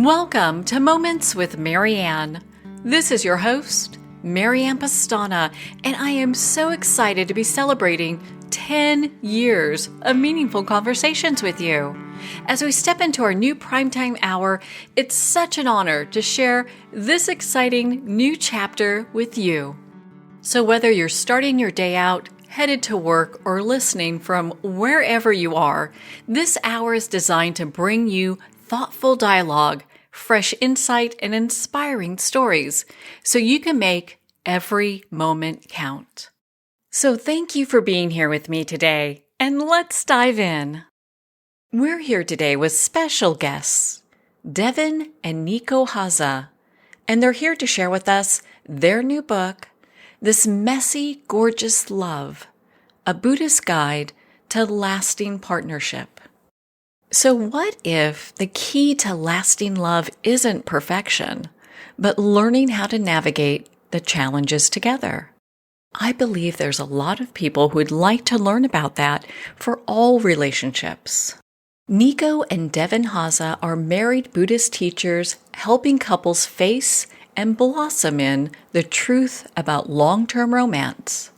Welcome to Moments with Marianne. This is your host, Marianne Pastana, and I am so excited to be celebrating 10 years of meaningful conversations with you. As we step into our new primetime hour, it's such an honor to share this exciting new chapter with you. So whether you're starting your day out, headed to work, or listening from wherever you are, this hour is designed to bring you thoughtful dialogue, fresh insight, and inspiring stories so you can make every moment count. So thank you for being here with me today, and let's dive in. We're here today with special guests, Devon and Nico Hase, and they're here to share with us their new book, This Messy, Gorgeous Love, a Buddhist guide to lasting partnership. So what if the key to lasting love isn't perfection, but learning how to navigate the challenges together? I believe there's a lot of people who would like to learn about that for all relationships. Nico and Devon Hase are married Buddhist teachers helping couples face and blossom in the truth about long-term romance.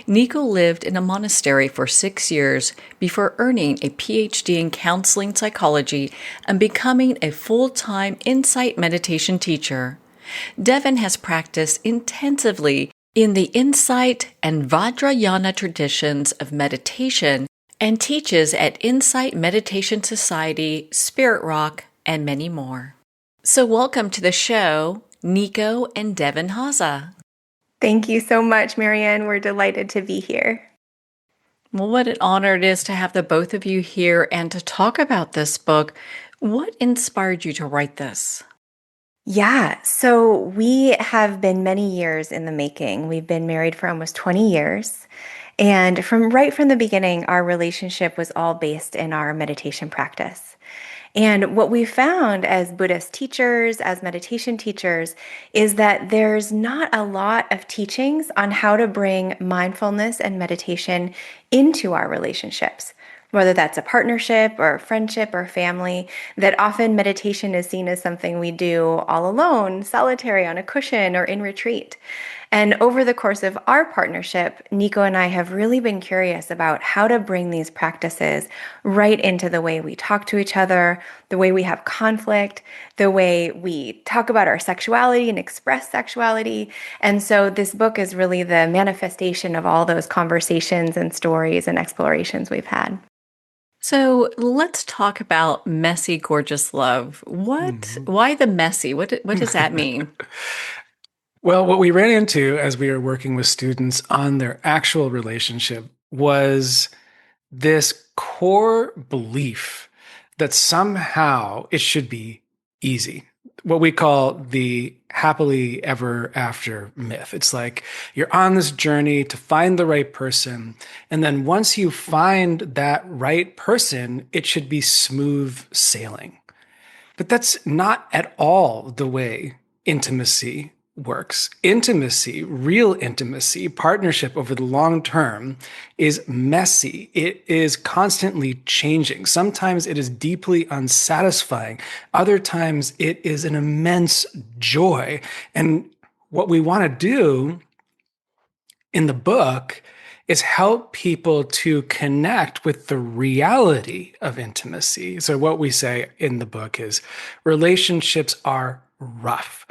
Nico lived in a monastery for 6 years before earning a PhD in counseling psychology and becoming a full-time insight meditation teacher. Devon has practiced intensively in the insight and Vajrayana traditions of meditation and teaches at Insight Meditation Society, Spirit Rock, and many more. So welcome to the show, Nico and Devon Hase. Thank you so much, Marianne. We're delighted to be here. Well, what an honor it is to have the both of you here and to talk about this book. What inspired you to write this? Yeah, so we have been many years in the making. We've been married for almost 20 years. And right from the beginning, our relationship was all based in our meditation practice. And what we found as Buddhist teachers, as meditation teachers, is that there's not a lot of teachings on how to bring mindfulness and meditation into our relationships, whether that's a partnership or a friendship or family, that often meditation is seen as something we do all alone, solitary on a cushion or in retreat. And over the course of our partnership, Nico and I have really been curious about how to bring these practices right into the way we talk to each other, the way we have conflict, the way we talk about our sexuality and express sexuality. And so this book is really the manifestation of all those conversations and stories and explorations we've had. So let's talk about messy, gorgeous love. Why the messy? What does that mean? Well, what we ran into as we were working with students on their actual relationship was this core belief that somehow it should be easy. What we call the happily ever after myth. It's like you're on this journey to find the right person. And then once you find that right person, it should be smooth sailing. But that's not at all the way intimacy works. Intimacy, real intimacy, partnership over the long term is messy. It is constantly changing. Sometimes it is deeply unsatisfying. Other times it is an immense joy. And what we want to do in the book is help people to connect with the reality of intimacy. So what we say in the book is relationships are rough.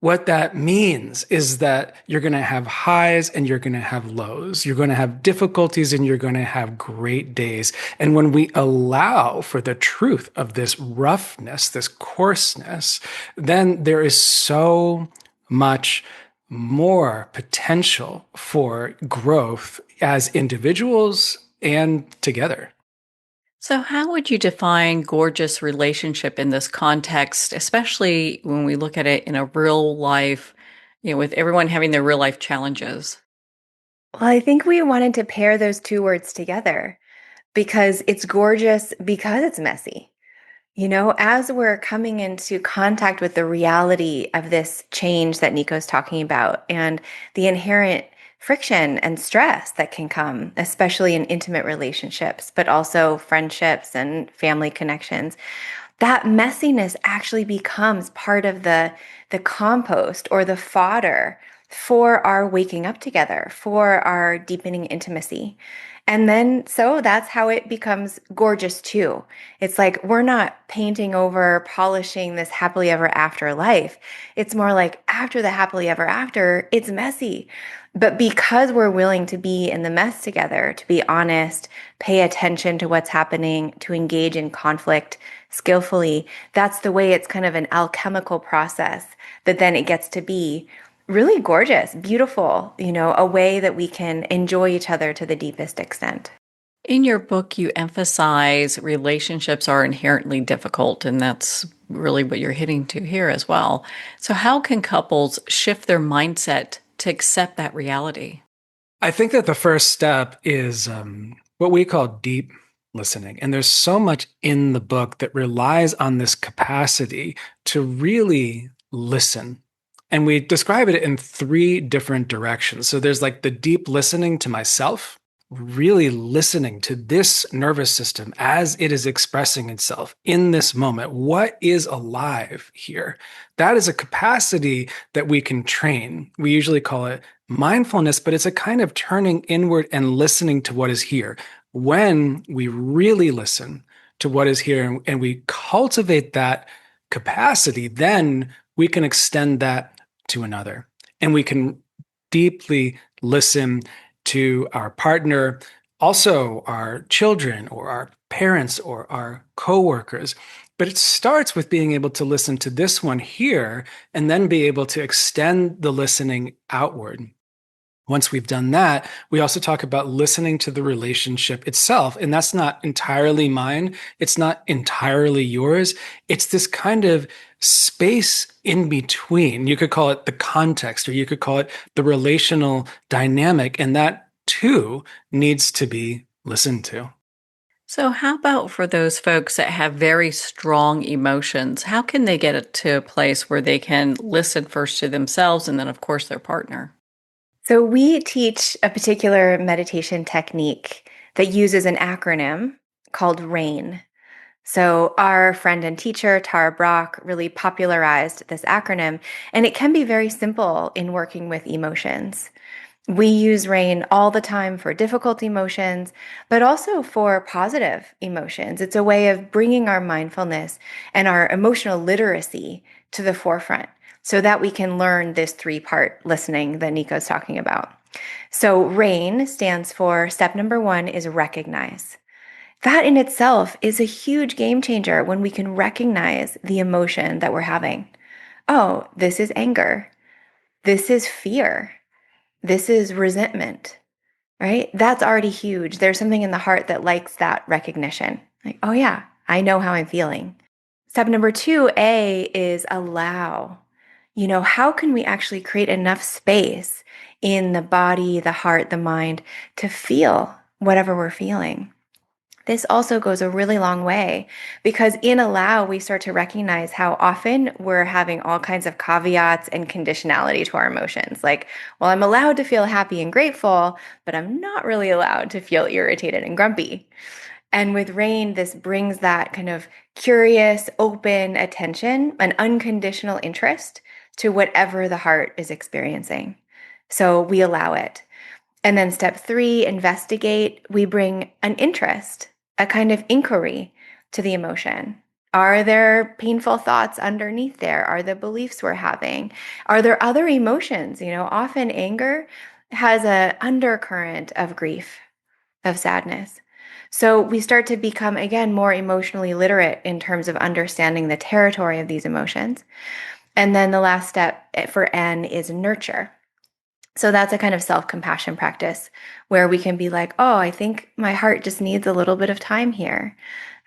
What that means is that you're going to have highs and you're going to have lows. You're going to have difficulties and you're going to have great days. And when we allow for the truth of this roughness, this coarseness, then there is so much more potential for growth as individuals and together. So how would you define gorgeous relationship in this context, especially when we look at it in a real life, with everyone having their real life challenges? Well, I think we wanted to pair those two words together because it's gorgeous because it's messy. As we're coming into contact with the reality of this change that Nico's talking about and the inherent friction and stress that can come, especially in intimate relationships, but also friendships and family connections, that messiness actually becomes part of the compost or the fodder for our waking up together, for our deepening intimacy. And then, so that's how it becomes gorgeous too. It's like we're not painting over, polishing this happily ever after life. It's more like after the happily ever after, it's messy. But because we're willing to be in the mess together, to be honest, pay attention to what's happening, to engage in conflict skillfully, that's the way it's kind of an alchemical process that then it gets to be really gorgeous, beautiful, a way that we can enjoy each other to the deepest extent. In your book, you emphasize relationships are inherently difficult, and that's really what you're hitting to here as well. So, how can couples shift their mindset to accept that reality? I think that the first step is what we call deep listening. And there's so much in the book that relies on this capacity to really listen. And we describe it in three different directions. So there's like the deep listening to myself, really listening to this nervous system as it is expressing itself in this moment. What is alive here? That is a capacity that we can train. We usually call it mindfulness, but it's a kind of turning inward and listening to what is here. When we really listen to what is here and we cultivate that capacity, then we can extend that to another. And we can deeply listen to our partner, also our children or our parents or our coworkers. But it starts with being able to listen to this one here and then be able to extend the listening outward. Once we've done that, we also talk about listening to the relationship itself. And that's not entirely mine. It's not entirely yours. It's this kind of space in between. You could call it the context, or you could call it the relational dynamic. And that too needs to be listened to. So, how about for those folks that have very strong emotions? How can they get it to a place where they can listen first to themselves and then, of course, their partner? So we teach a particular meditation technique that uses an acronym called RAIN. So our friend and teacher, Tara Brock, really popularized this acronym, and it can be very simple in working with emotions. We use RAIN all the time for difficult emotions, but also for positive emotions. It's a way of bringing our mindfulness and our emotional literacy to the forefront so that we can learn this three-part listening that Nico's talking about. So RAIN stands for step number 1 is recognize. That in itself is a huge game changer when we can recognize the emotion that we're having. Oh, this is anger. This is fear. This is resentment, right? That's already huge. There's something in the heart that likes that recognition. Like, oh yeah, I know how I'm feeling. Step number 2A is allow. How can we actually create enough space in the body, the heart, the mind to feel whatever we're feeling? This also goes a really long way because in allow, we start to recognize how often we're having all kinds of caveats and conditionality to our emotions. Like, well, I'm allowed to feel happy and grateful, but I'm not really allowed to feel irritated and grumpy. And with RAIN, this brings that kind of curious, open attention, an unconditional interest to whatever the heart is experiencing. So we allow it. And then step 3, investigate. We bring an interest, a kind of inquiry to the emotion. Are there painful thoughts underneath there? Are the beliefs we're having? Are there other emotions? Often anger has an undercurrent of grief, of sadness. So we start to become, again, more emotionally literate in terms of understanding the territory of these emotions. And then the last step for N is nurture. So that's a kind of self-compassion practice where we can be like, oh, I think my heart just needs a little bit of time here.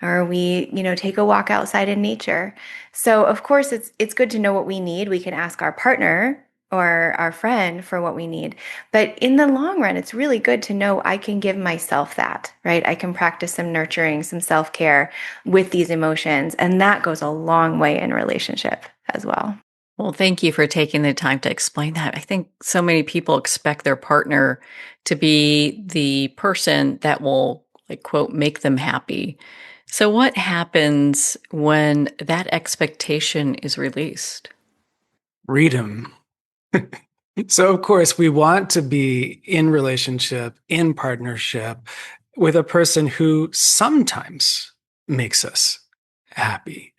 Or we, take a walk outside in nature. So of course, it's good to know what we need. We can ask our partner or our friend for what we need. But in the long run, it's really good to know I can give myself that, right? I can practice some nurturing, some self-care with these emotions. And that goes a long way in relationship as well. Well, thank you for taking the time to explain that. I think so many people expect their partner to be the person that will like, quote, make them happy. So, what happens when that expectation is released? Freedom. So, of course, we want to be in relationship, in partnership with a person who sometimes makes us happy.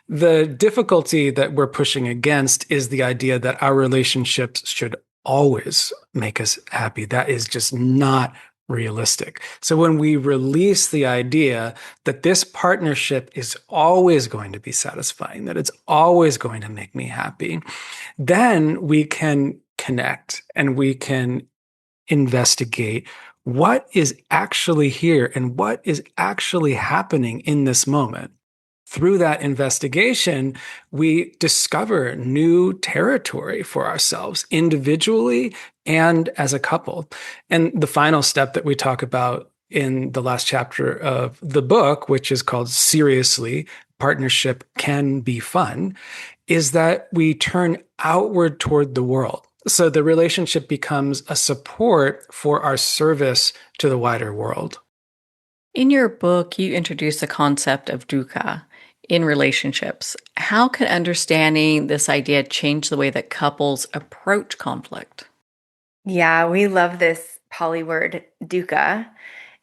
The difficulty that we're pushing against is the idea that our relationships should always make us happy. That is just not realistic. So when we release the idea that this partnership is always going to be satisfying, that it's always going to make me happy, then we can connect and we can investigate what is actually here and what is actually happening in this moment. Through that investigation, we discover new territory for ourselves individually and as a couple. And the final step that we talk about in the last chapter of the book, which is called Seriously, Partnership Can Be Fun, is that we turn outward toward the world. So the relationship becomes a support for our service to the wider world. In your book, you introduce the concept of dukkha in relationships. How can understanding this idea change the way that couples approach conflict? Yeah, we love this Pali word, dukkha.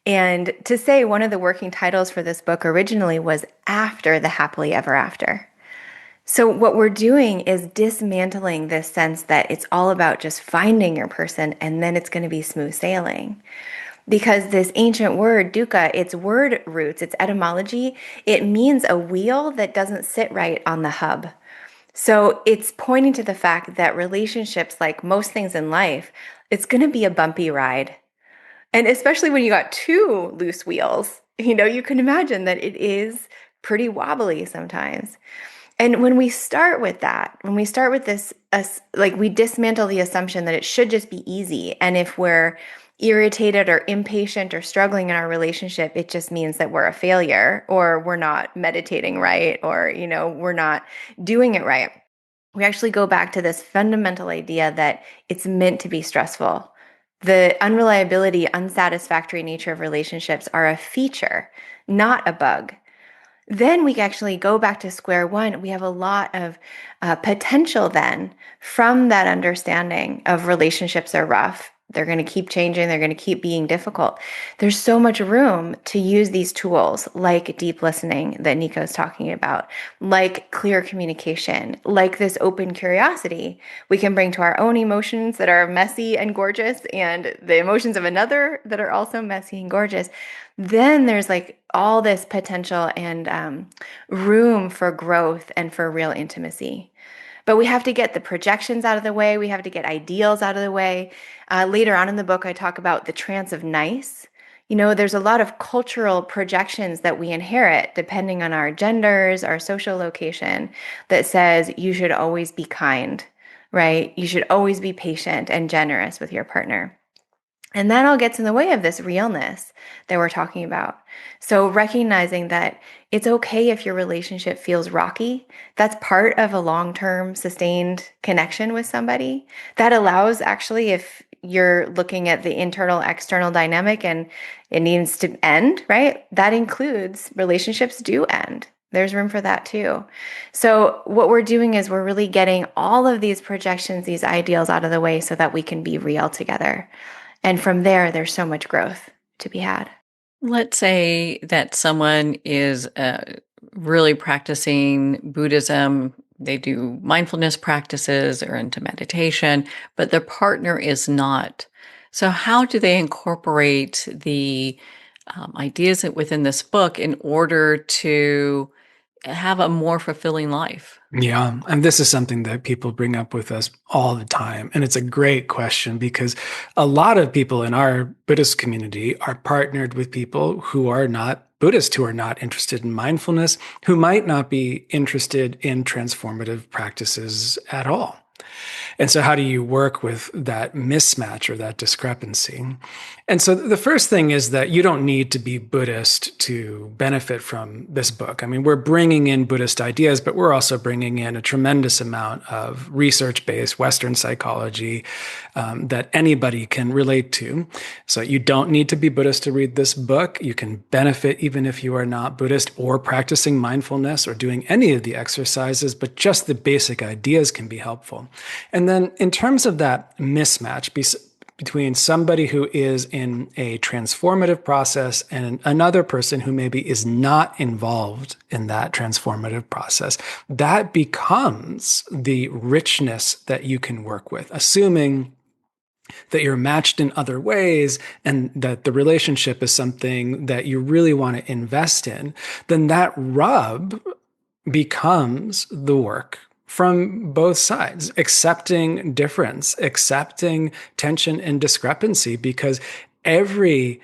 And to say one of the working titles for this book originally was After the Happily Ever After. So what we're doing is dismantling this sense that it's all about just finding your person and then it's going to be smooth sailing. Because this ancient word, dukkha, its word roots, its etymology, it means a wheel that doesn't sit right on the hub. So it's pointing to the fact that relationships, like most things in life, it's going to be a bumpy ride. And especially when you got two loose wheels, you can imagine that it is pretty wobbly sometimes. And when we start with that, when we start with this, like we dismantle the assumption that it should just be easy. And if we're irritated or impatient or struggling in our relationship, it just means that we're a failure or we're not meditating right or, we're not doing it right. We actually go back to this fundamental idea that it's meant to be stressful. The unreliability, unsatisfactory nature of relationships are a feature, not a bug. Then we actually go back to square one. We have a lot of potential then from that understanding of relationships are rough. They're going to keep changing. They're going to keep being difficult. There's so much room to use these tools like deep listening that Nico's talking about, like clear communication, like this open curiosity we can bring to our own emotions that are messy and gorgeous and the emotions of another that are also messy and gorgeous. Then there's like all this potential and room for growth and for real intimacy. But we have to get the projections out of the way. We have to get ideals out of the way. Later on in the book, I talk about the trance of nice. There's a lot of cultural projections that we inherit depending on our genders, our social location, that says you should always be kind, right? You should always be patient and generous with your partner. And that all gets in the way of this realness that we're talking about. So recognizing that it's okay if your relationship feels rocky. That's part of a long-term sustained connection with somebody. That allows actually if you're looking at the internal external dynamic and it needs to end, right? That includes relationships do end. There's room for that too. So what we're doing is we're really getting all of these projections, these ideals out of the way so that we can be real together. And from there, there's so much growth to be had. Let's say that someone is really practicing Buddhism. They do mindfulness practices or into meditation, but their partner is not. So how do they incorporate the ideas within this book in order to have a more fulfilling life? Yeah. And this is something that people bring up with us all the time. And it's a great question because a lot of people in our Buddhist community are partnered with people who are not Buddhist, who are not interested in mindfulness, who might not be interested in transformative practices at all. And so how do you work with that mismatch or that discrepancy? And so the first thing is that you don't need to be Buddhist to benefit from this book. I mean, we're bringing in Buddhist ideas, but we're also bringing in a tremendous amount of research-based Western psychology that anybody can relate to. So you don't need to be Buddhist to read this book. You can benefit even if you are not Buddhist or practicing mindfulness or doing any of the exercises, but just the basic ideas can be helpful. And then in terms of that mismatch between somebody who is in a transformative process and another person who maybe is not involved in that transformative process, that becomes the richness that you can work with, assuming that you're matched in other ways and that the relationship is something that you really want to invest in. Then that rub becomes the work from both sides, accepting difference, accepting tension and discrepancy, because every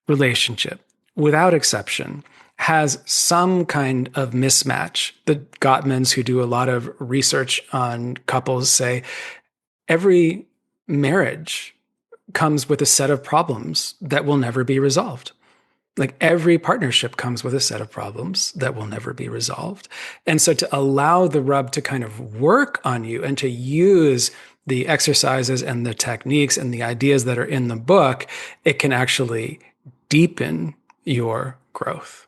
relationship, without exception, has some kind of mismatch. The Gottmans, who do a lot of research on couples, say every marriage comes with a set of problems that will never be resolved. Like every partnership comes with a set of problems that will never be resolved. And so to allow the rub to kind of work on you and to use the exercises and the techniques and the ideas that are in the book, it can actually deepen your growth.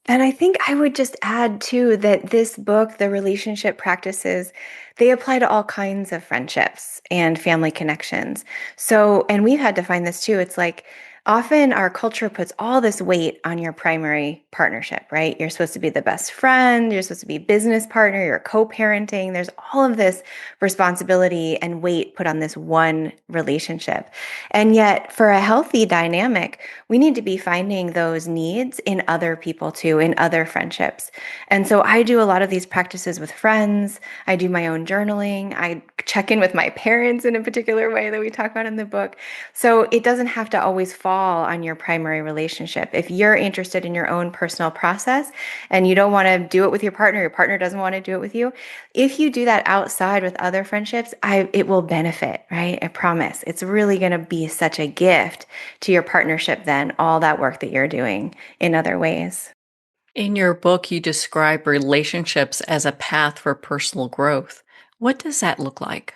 And I think I would just add too that this book, the relationship practices, they apply to all kinds of friendships and family connections. So, and we've had to find this too. It's like often our culture puts all this weight on your primary partnership, right? You're supposed to be the best friend, you're supposed to be business partner, you're co-parenting. There's all of this responsibility and weight put on this one relationship. And yet, for a healthy dynamic, we need to be finding those needs in other people too, in other friendships. And so I do a lot of these practices with friends. I do my own journaling. I check in with my parents in a particular way that we talk about in the book. So it doesn't have to always fall on your primary relationship. If you're interested in your own personal process and you don't want to do it with your partner doesn't want to do it with you, if you do that outside with other friendships, it will benefit, right? I promise. It's really going to be such a gift to your partnership then, all that work that you're doing in other ways. In your book, you describe relationships as a path for personal growth. What does that look like?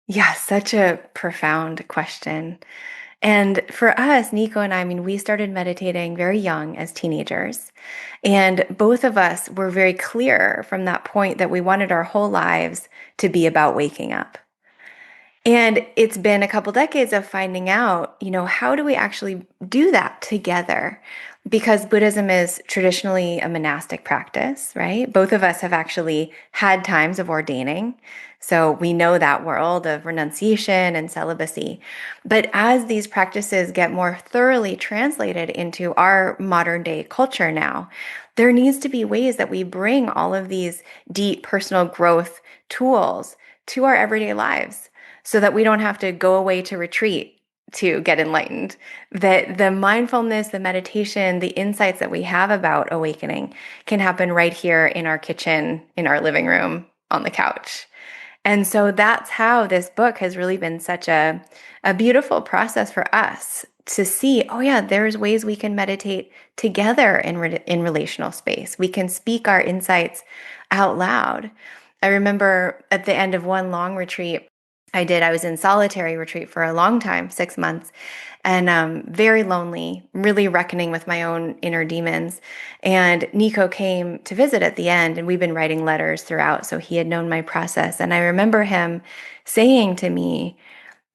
Yeah, such a profound question. And for us, Nico and I mean, we started meditating very young as teenagers. And both of us were very clear from that point that we wanted our whole lives to be about waking up. And it's been a couple decades of finding out, how do we actually do that together? Because Buddhism is traditionally a monastic practice, right? Both of us have actually had times of ordaining. So we know that world of renunciation and celibacy. But as these practices get more thoroughly translated into our modern day culture now, there needs to be ways that we bring all of these deep personal growth tools to our everyday lives, so that we don't have to go away to retreat to get enlightened. That the mindfulness, the meditation, the insights that we have about awakening can happen right here in our kitchen, in our living room, on the couch. And so that's how this book has really been such a beautiful process for us to see, oh yeah, there's ways we can meditate together in relational space. We can speak our insights out loud. I remember at the end of one long retreat, I was in solitary retreat for a long time, 6 months, and very lonely, really reckoning with my own inner demons. And Nico came to visit at the end, and we've been writing letters throughout, so he had known my process. And I remember him saying to me,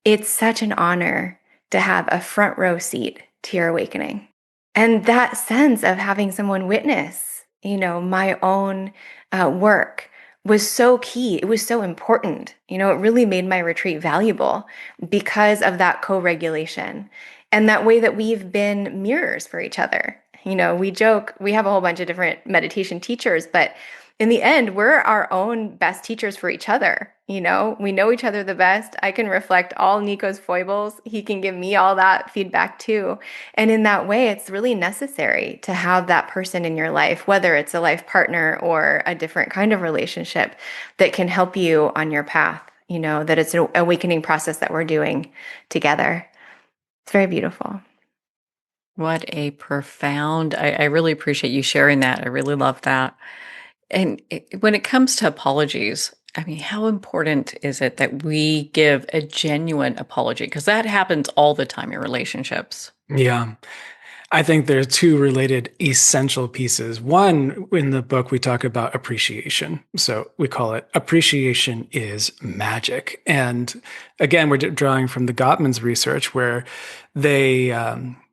"It's such an honor to have a front row seat to your awakening." And that sense of having someone witness, my own work was so key. It was so important. It really made my retreat valuable because of that co-regulation and that way that we've been mirrors for each other. We joke, we have a whole bunch of different meditation teachers, but in the end, we're our own best teachers for each other. We know each other the best. I can reflect all Nico's foibles. He can give me all that feedback too. And in that way, it's really necessary to have that person in your life, whether it's a life partner or a different kind of relationship, that can help you on your path. that it's an awakening process that we're doing together. It's very beautiful. What a profound, I really appreciate you sharing that. I really love that. And when it comes to apologies, I mean, how important is it that we give a genuine apology? Because that happens all the time in relationships. Yeah. I think there are two related essential pieces. One, in the book, we talk about appreciation. So we call it appreciation is magic. And again, we're drawing from the Gottman's research where they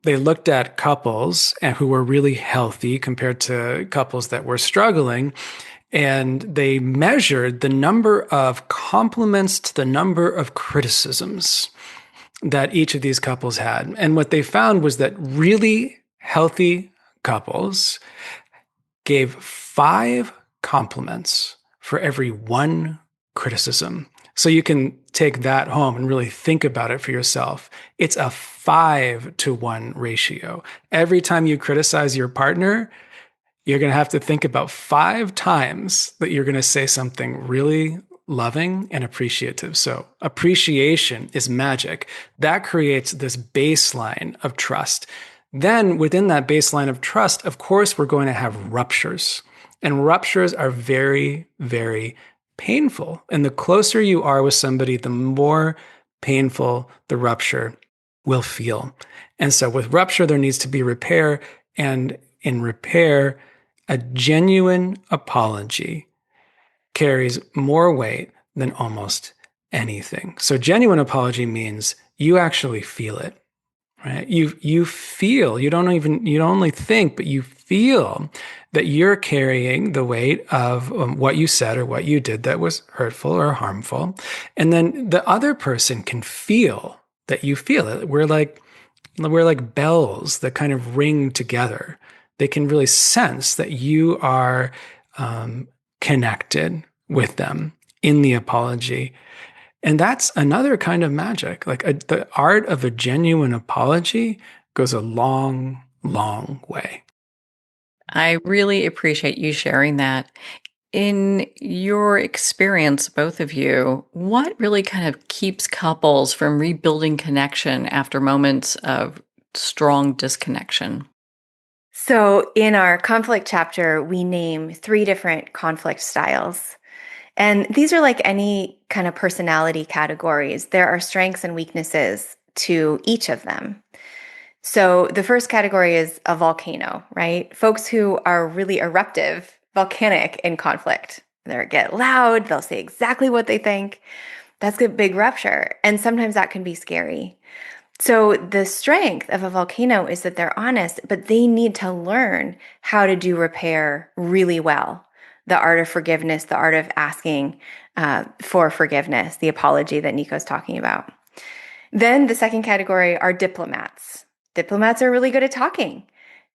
looked at couples and who were really healthy compared to couples that were struggling. And they measured the number of compliments to the number of criticisms that each of these couples had. And what they found was that really healthy couples gave 5 compliments for every 1 criticism. So you can take that home and really think about it for yourself. It's a 5-to-1 ratio. Every time you criticize your partner, you're going to have to think about 5 times that you're going to say something really loving and appreciative. So appreciation is magic. That creates this baseline of trust. Then within that baseline of trust, of course, we're going to have ruptures. And ruptures are very, very painful. And the closer you are with somebody, the more painful the rupture will feel. And so with rupture, there needs to be repair. And in repair, a genuine apology carries more weight than almost anything. So genuine apology means you actually feel it, right? You feel, you don't only think, but you feel that you're carrying the weight of what you said or what you did that was hurtful or harmful. And then the other person can feel that you feel it. We're like bells that kind of ring together. They can really sense that you are connected with them in the apology. And that's another kind of magic. Like the art of a genuine apology goes a long, long way. I really appreciate you sharing that. In your experience, both of you, what really kind of keeps couples from rebuilding connection after moments of strong disconnection? So in our conflict chapter, we name 3 different conflict styles. And these are like any kind of personality categories. There are strengths and weaknesses to each of them. So the first category is a volcano, right? Folks who are really eruptive, volcanic in conflict. They get loud, they'll say exactly what they think. That's a big rupture. And sometimes that can be scary. So the strength of a volcano is that they're honest, but they need to learn how to do repair really well. The art of forgiveness, the art of asking for forgiveness, the apology that Nico's talking about. Then the second category are diplomats. Diplomats are really good at talking.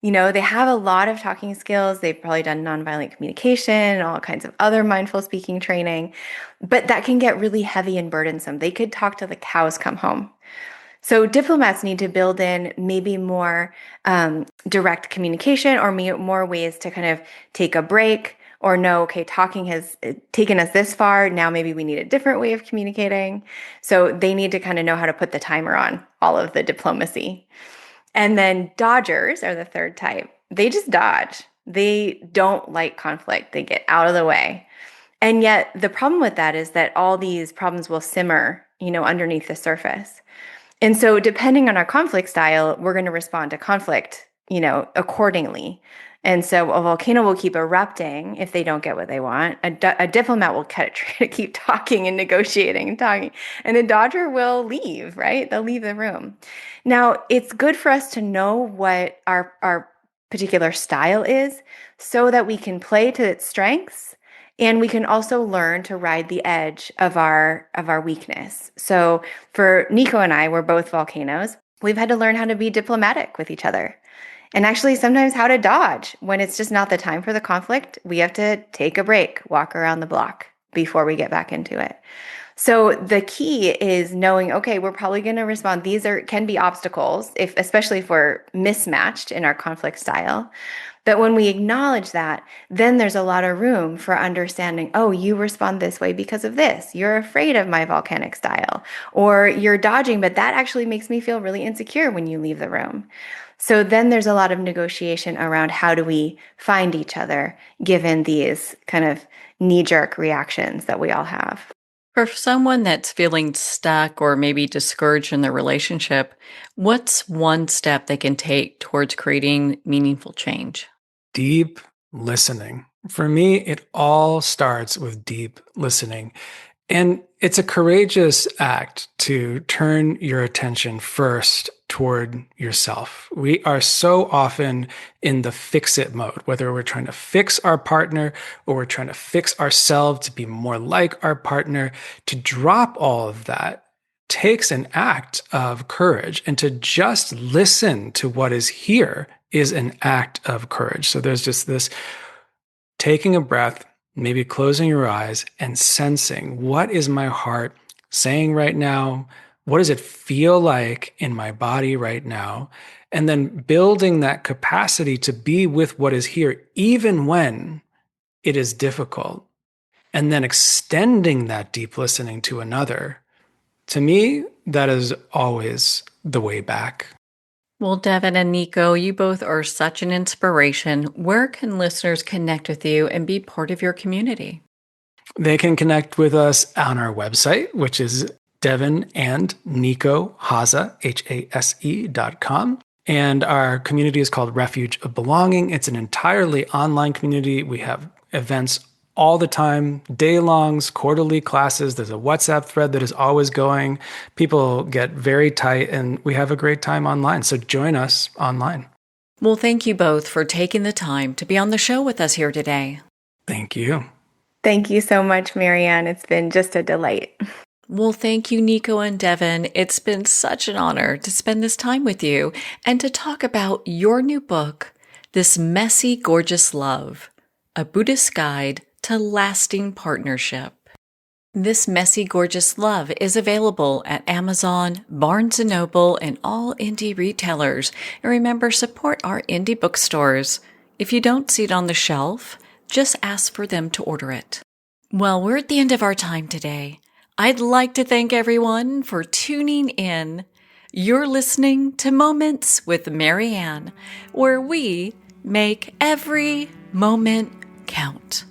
They have a lot of talking skills. They've probably done nonviolent communication and all kinds of other mindful speaking training, but that can get really heavy and burdensome. They could talk till the cows come home. So diplomats need to build in maybe more direct communication or more ways to kind of take a break or know, okay, talking has taken us this far. Now maybe we need a different way of communicating. So they need to kind of know how to put the timer on all of the diplomacy. And then dodgers are the third type. They just dodge. They don't like conflict. They get out of the way. And yet the problem with that is that all these problems will simmer, underneath the surface. And so depending on our conflict style, we're going to respond to conflict, accordingly. And so a volcano will keep erupting if they don't get what they want. A diplomat will try to keep talking and negotiating and talking. And a dodger will leave, right? They'll leave the room. Now, it's good for us to know what our particular style is so that we can play to its strengths. And we can also learn to ride the edge of our weakness. So for Nico and I, we're both volcanoes. We've had to learn how to be diplomatic with each other. And actually sometimes how to dodge. When it's just not the time for the conflict, we have to take a break, walk around the block before we get back into it. So the key is knowing, okay, we're probably going to respond. These can be obstacles, especially if we're mismatched in our conflict style. But when we acknowledge that, then there's a lot of room for understanding, oh, you respond this way because of this. You're afraid of my volcanic style, or you're dodging, but that actually makes me feel really insecure when you leave the room. So then there's a lot of negotiation around how do we find each other given these kind of knee-jerk reactions that we all have. For someone that's feeling stuck or maybe discouraged in their relationship, what's one step they can take towards creating meaningful change? Deep listening. For me, it all starts with deep listening. And it's a courageous act to turn your attention first toward yourself. We are so often in the fix-it mode, whether we're trying to fix our partner or we're trying to fix ourselves to be more like our partner. To drop all of that takes an act of courage, and to just listen to what is here is an act of courage. So there's just this taking a breath, maybe closing your eyes and sensing, what is my heart saying right now? What does it feel like in my body right now? And then building that capacity to be with what is here, even when it is difficult. And then extending that deep listening to another. To me, that is always the way back. Well, Devon and Nico, you both are such an inspiration. Where can listeners connect with you and be part of your community? They can connect with us on our website, which is Devon and Nico Hase, Hase.com. And our community is called Refuge of Belonging. It's an entirely online community. We have events all the time, day-longs, quarterly classes. There's a WhatsApp thread that is always going. People get very tight, and we have a great time online. So join us online. Well, thank you both for taking the time to be on the show with us here today. Thank you. Thank you so much, Marianne. It's been just a delight. Well, thank you, Nico and Devon. It's been such an honor to spend this time with you and to talk about your new book, This Messy, Gorgeous Love, a Buddhist Guide to Lasting Partnership. This Messy, Gorgeous Love is available at Amazon, Barnes & Noble, and all indie retailers. And remember, support our indie bookstores. If you don't see it on the shelf, just ask for them to order it. Well, we're at the end of our time today. I'd like to thank everyone for tuning in. You're listening to Moments with Marianne, where we make every moment count.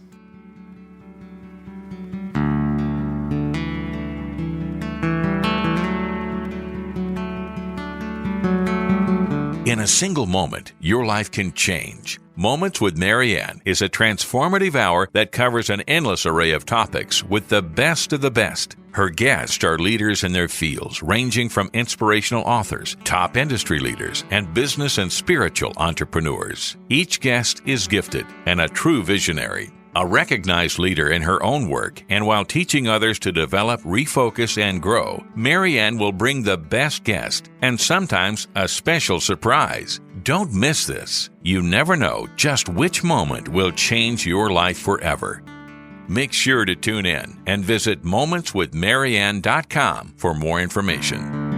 In a single moment, your life can change. Moments with Marianne is a transformative hour that covers an endless array of topics with the best of the best. Her guests are leaders in their fields, ranging from inspirational authors, top industry leaders, and business and spiritual entrepreneurs. Each guest is gifted and a true visionary. A recognized leader in her own work, and while teaching others to develop, refocus, and grow, Marianne will bring the best guest and sometimes a special surprise. Don't miss this. You never know just which moment will change your life forever. Make sure to tune in and visit momentswithmarianne.com for more information.